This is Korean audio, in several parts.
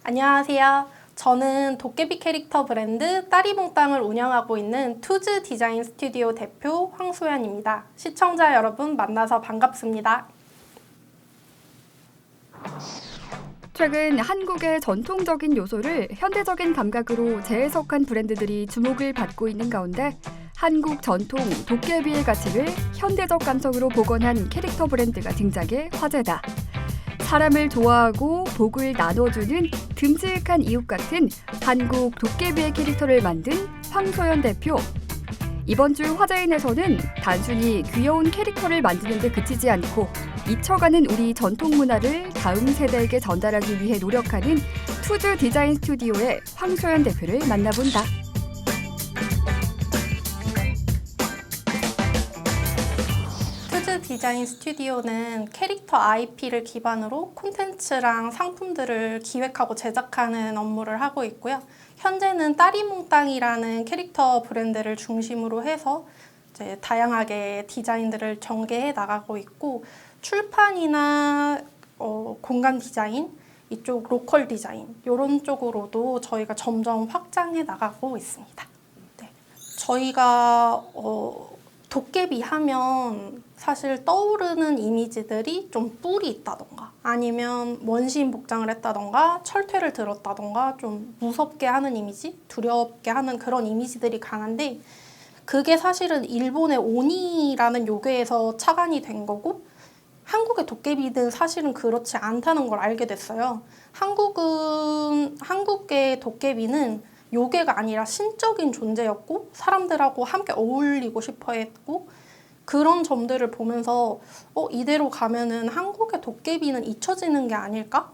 안녕하세요. 저는 도깨비 캐릭터 브랜드 따리몽땅을 운영하고 있는 투즈 디자인 스튜디오 대표 황소연입니다. 시청자 여러분 만나서 반갑습니다. 최근 한국의 전통적인 요소를 현대적인 감각으로 재해석한 브랜드들이 주목을 받고 있는 가운데 한국 전통 도깨비의 가치를 현대적 감성으로 복원한 캐릭터 브랜드가 등장해 화제다. 사람을 좋아하고 복을 나눠주는 듬직한 이웃 같은 한국 도깨비의 캐릭터를 만든 황소연 대표. 이번 주 화제인에서는 단순히 귀여운 캐릭터를 만드는 데 그치지 않고 잊혀가는 우리 전통 문화를 다음 세대에게 전달하기 위해 노력하는 투즈 디자인 스튜디오의 황소연 대표를 만나본다. 투즈 디자인 스튜디오는 캐릭터 IP를 기반으로 콘텐츠랑 상품들을 기획하고 제작하는 업무를 하고 있고요. 현재는 따리몽땅이라는 캐릭터 브랜드를 중심으로 해서 이제 다양하게 디자인들을 전개해 나가고 있고, 출판이나 공간 디자인, 이쪽 로컬 디자인 이런 쪽으로도 저희가 점점 확장해 나가고 있습니다. 네. 저희가 도깨비 하면 사실 떠오르는 이미지들이 좀 뿔이 있다던가 아니면 원시인 복장을 했다던가 철퇴를 들었다던가 좀 무섭게 하는 이미지, 두렵게 하는 그런 이미지들이 강한데, 그게 사실은 일본의 오니라는 요괴에서 착안이 된 거고 한국의 도깨비는 사실은 그렇지 않다는 걸 알게 됐어요. 한국의 도깨비는 요괴가 아니라 신적인 존재였고 사람들하고 함께 어울리고 싶어 했고, 그런 점들을 보면서 이대로 가면은 한국의 도깨비는 잊혀지는 게 아닐까?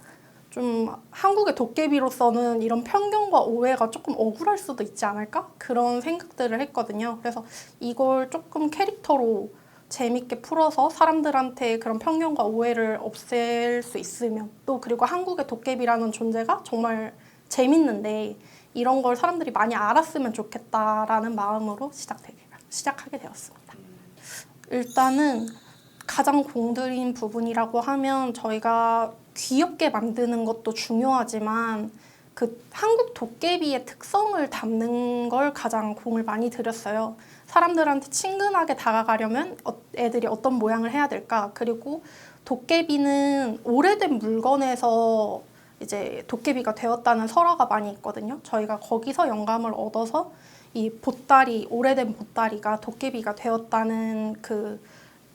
좀 한국의 도깨비로서는 이런 편견과 오해가 조금 억울할 수도 있지 않을까? 그런 생각들을 했거든요. 그래서 이걸 조금 캐릭터로 재밌게 풀어서 사람들한테 그런 편견과 오해를 없앨 수 있으면, 또 그리고 한국의 도깨비라는 존재가 정말 재밌는데 이런 걸 사람들이 많이 알았으면 좋겠다라는 마음으로 시작하게 되었습니다. 일단은 가장 공들인 부분이라고 하면 저희가 귀엽게 만드는 것도 중요하지만 그 한국 도깨비의 특성을 담는 걸 가장 공을 많이 들였어요. 사람들한테 친근하게 다가가려면 애들이 어떤 모양을 해야 될까? 그리고 도깨비는 오래된 물건에서 이제 도깨비가 되었다는 설화가 많이 있거든요. 저희가 거기서 영감을 얻어서 이 보따리, 오래된 보따리가 도깨비가 되었다는 그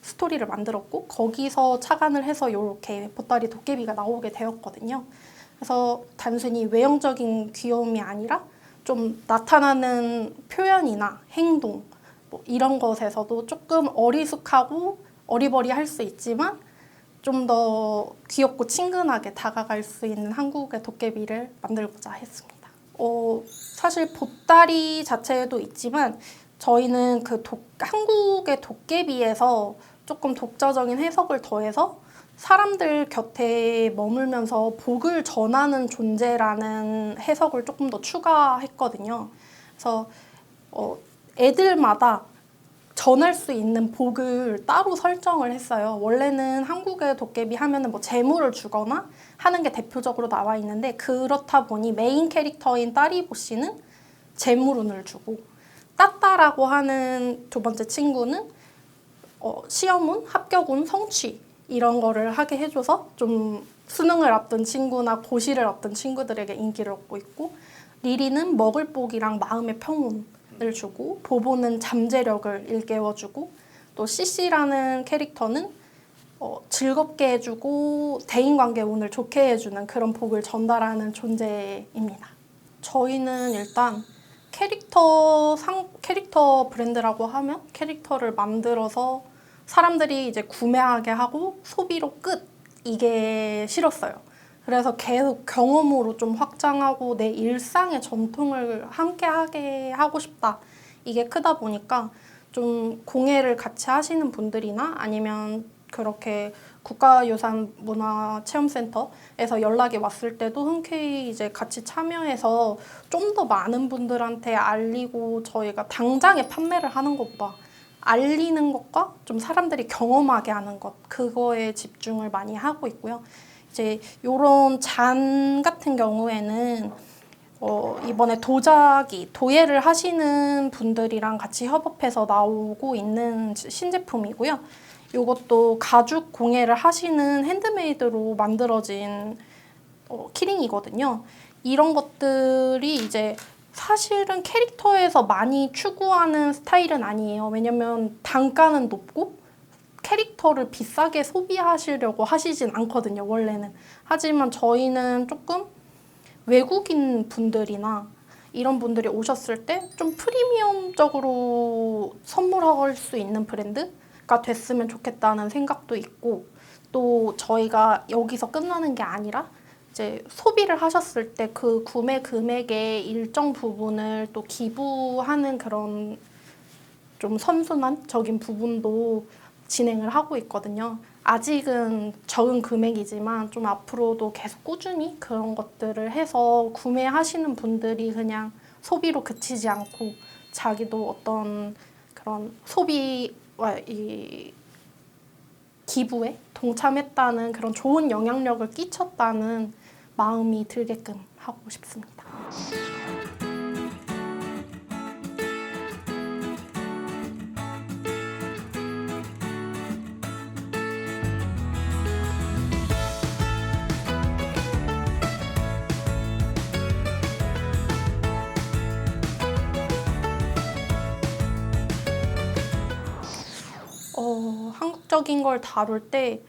스토리를 만들었고, 거기서 착안을 해서 이렇게 보따리 도깨비가 나오게 되었거든요. 그래서 단순히 외형적인 귀여움이 아니라 좀 나타나는 표현이나 행동 뭐 이런 것에서도 조금 어리숙하고 어리버리할 수 있지만 좀 더 귀엽고 친근하게 다가갈 수 있는 한국의 도깨비를 만들고자 했습니다. 사실 보따리 자체도 있지만 저희는 한국의 도깨비에서 조금 독자적인 해석을 더해서 사람들 곁에 머물면서 복을 전하는 존재라는 해석을 조금 더 추가했거든요. 그래서 애들마다 전할 수 있는 복을 따로 설정을 했어요. 원래는 한국의 도깨비 하면은 뭐 재물을 주거나 하는 게 대표적으로 나와 있는데, 그렇다 보니 메인 캐릭터인 따리보 씨는 재물운을 주고, 따따라고 하는 두 번째 친구는 시험운, 합격운, 성취 이런 거를 하게 해줘서 좀 수능을 앞둔 친구나 고시를 앞둔 친구들에게 인기를 얻고 있고, 리리는 먹을 복이랑 마음의 평온을 주고, 보보는 잠재력을 일깨워주고, 또 CC라는 캐릭터는 즐겁게 해주고 대인관계 운을 좋게 해주는 그런 복을 전달하는 존재입니다. 저희는 일단 캐릭터 브랜드라고 하면 캐릭터를 만들어서 사람들이 이제 구매하게 하고 소비로 끝, 이게 싫었어요. 그래서 계속 경험으로 좀 확장하고 내 일상의 전통을 함께하게 하고 싶다, 이게 크다 보니까 좀 공예를 같이 하시는 분들이나 아니면 그렇게 국가유산문화체험센터에서 연락이 왔을 때도 흔쾌히 이제 같이 참여해서 좀 더 많은 분들한테 알리고, 저희가 당장에 판매를 하는 것보다 알리는 것과 좀 사람들이 경험하게 하는 것, 그거에 집중을 많이 하고 있고요. 이제 요런 잔 같은 경우에는 이번에 도예를 하시는 분들이랑 같이 협업해서 나오고 있는 신제품이고요. 이것도 가죽 공예를 하시는 핸드메이드로 만들어진 키링이거든요. 이런 것들이 이제 사실은 캐릭터에서 많이 추구하는 스타일은 아니에요. 왜냐면 단가는 높고 캐릭터를 비싸게 소비하시려고 하시진 않거든요, 원래는. 하지만 저희는 조금 외국인 분들이나 이런 분들이 오셨을 때 좀 프리미엄적으로 선물할 수 있는 브랜드가 됐으면 좋겠다는 생각도 있고, 또 저희가 여기서 끝나는 게 아니라 이제 소비를 하셨을 때 그 구매 금액의 일정 부분을 또 기부하는 그런 좀 선순환적인 부분도 진행을 하고 있거든요. 아직은 적은 금액이지만 좀 앞으로도 계속 꾸준히 그런 것들을 해서 구매하시는 분들이 그냥 소비로 그치지 않고 자기도 어떤 그런 소비와 이 기부에 동참했다는 그런 좋은 영향력을 끼쳤다는 마음이 들게끔 하고 싶습니다. 한국적인 걸 다룰 때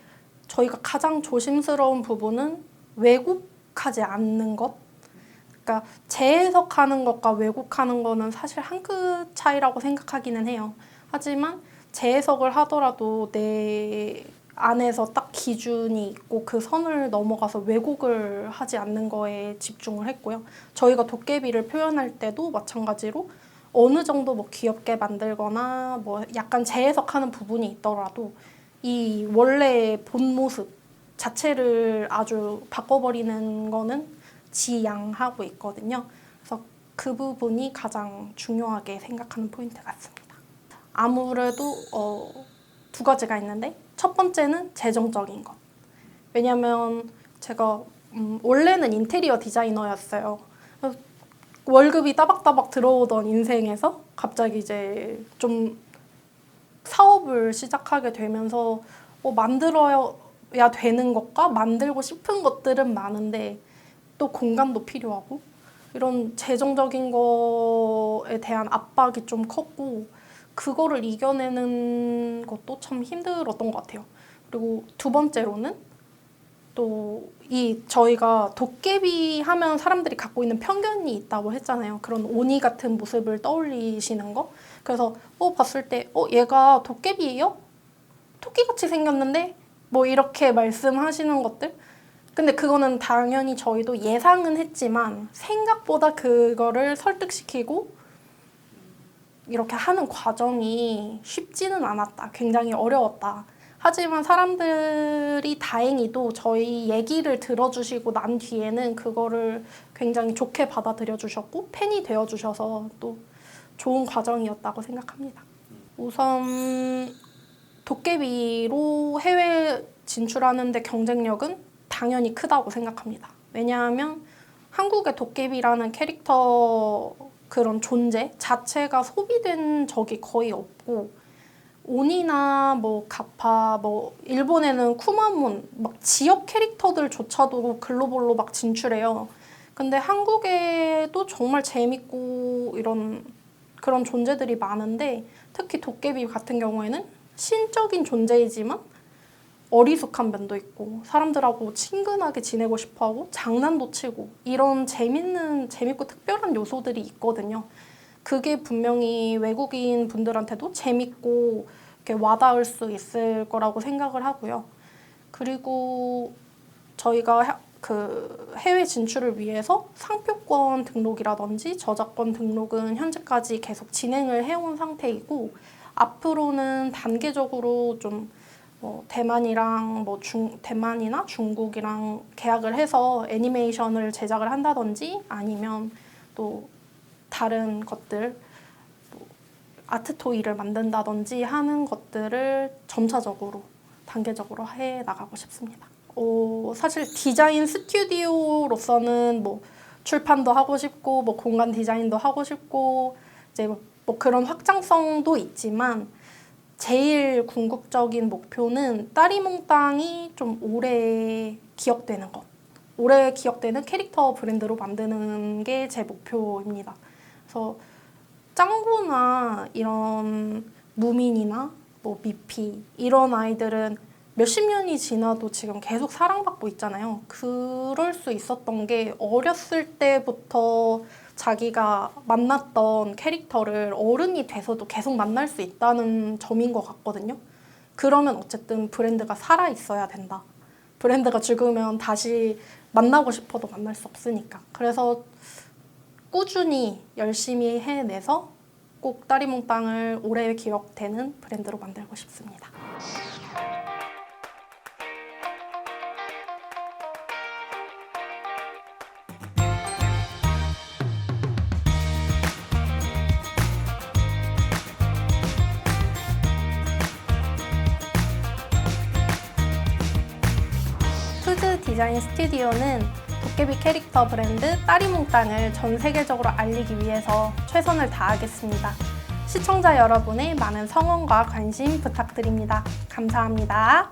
저희가 가장 조심스러운 부분은 왜곡하지 않는 것. 그러니까 재해석하는 것과 왜곡하는 거는 사실 한 끗 차이라고 생각하기는 해요. 하지만 재해석을 하더라도 내 안에서 딱 기준이 있고 그 선을 넘어가서 왜곡을 하지 않는 거에 집중을 했고요. 저희가 도깨비를 표현할 때도 마찬가지로 어느 정도 뭐 귀엽게 만들거나 뭐 약간 재해석하는 부분이 있더라도 이 원래의 본 모습 자체를 아주 바꿔버리는 거는 지양하고 있거든요. 그래서 그 부분이 가장 중요하게 생각하는 포인트 같습니다. 아무래도 두 가지가 있는데 첫 번째는 재정적인 것. 왜냐면 제가 원래는 인테리어 디자이너였어요. 월급이 따박따박 들어오던 인생에서 갑자기 이제 좀 사업을 시작하게 되면서 만들어야 되는 것과 만들고 싶은 것들은 많은데 또 공간도 필요하고 이런 재정적인 거에 대한 압박이 좀 컸고 그거를 이겨내는 것도 참 힘들었던 것 같아요. 그리고 두 번째로는 또 저희가 도깨비 하면 사람들이 갖고 있는 편견이 있다고 했잖아요. 그런 오니 같은 모습을 떠올리시는 거. 그래서 봤을 때 얘가 도깨비예요? 토끼같이 생겼는데? 뭐 이렇게 말씀하시는 것들. 근데 그거는 당연히 저희도 예상은 했지만 생각보다 그거를 설득시키고 이렇게 하는 과정이 쉽지는 않았다. 굉장히 어려웠다. 하지만 사람들이 다행히도 저희 얘기를 들어주시고 난 뒤에는 그거를 굉장히 좋게 받아들여 주셨고 팬이 되어 주셔서 또 좋은 과정이었다고 생각합니다. 우선 도깨비로 해외 진출하는데 경쟁력은 당연히 크다고 생각합니다. 왜냐하면 한국의 도깨비라는 캐릭터 그런 존재 자체가 소비된 적이 거의 없고 오니나 뭐 가파 뭐 일본에는 쿠마몬 막 지역 캐릭터들조차도 글로벌로 막 진출해요. 근데 한국에도 정말 재밌고 이런 그런 존재들이 많은데 특히 도깨비 같은 경우에는 신적인 존재이지만 어리숙한 면도 있고 사람들하고 친근하게 지내고 싶어하고 장난도 치고 이런 재밌고 특별한 요소들이 있거든요. 그게 분명히 외국인 분들한테도 재밌고 이렇게 와닿을 수 있을 거라고 생각을 하고요. 그리고 저희가 그 해외 진출을 위해서 상표권 등록이라든지 저작권 등록은 현재까지 계속 진행을 해온 상태이고 앞으로는 단계적으로 좀 대만이랑 대만이나 중국이랑 계약을 해서 애니메이션을 제작을 한다든지 아니면 또 다른 것들 아트 토이를 만든다든지 하는 것들을 점차적으로 단계적으로 해 나가고 싶습니다. 사실 디자인 스튜디오로서는 뭐 출판도 하고 싶고 뭐 공간 디자인도 하고 싶고 이제 뭐 그런 확장성도 있지만 제일 궁극적인 목표는 따리몽땅이 좀 오래 기억되는 것. 오래 기억되는 캐릭터 브랜드로 만드는 게 제 목표입니다. 그래서 짱구나 이런 무민이나 뭐 미피 이런 아이들은 몇십 년이 지나도 지금 계속 사랑받고 있잖아요. 그럴 수 있었던 게 어렸을 때부터 자기가 만났던 캐릭터를 어른이 돼서도 계속 만날 수 있다는 점인 것 같거든요. 그러면 어쨌든 브랜드가 살아있어야 된다. 브랜드가 죽으면 다시 만나고 싶어도 만날 수 없으니까. 그래서 꾸준히 열심히 해내서 꼭 따리몽땅을 오래 기억되는 브랜드로 만들고 싶습니다. 푸드 디자인 스튜디오는 도깨비 캐릭터 브랜드 따리몽땅을 전 세계적으로 알리기 위해서 최선을 다하겠습니다. 시청자 여러분의 많은 성원과 관심 부탁드립니다. 감사합니다.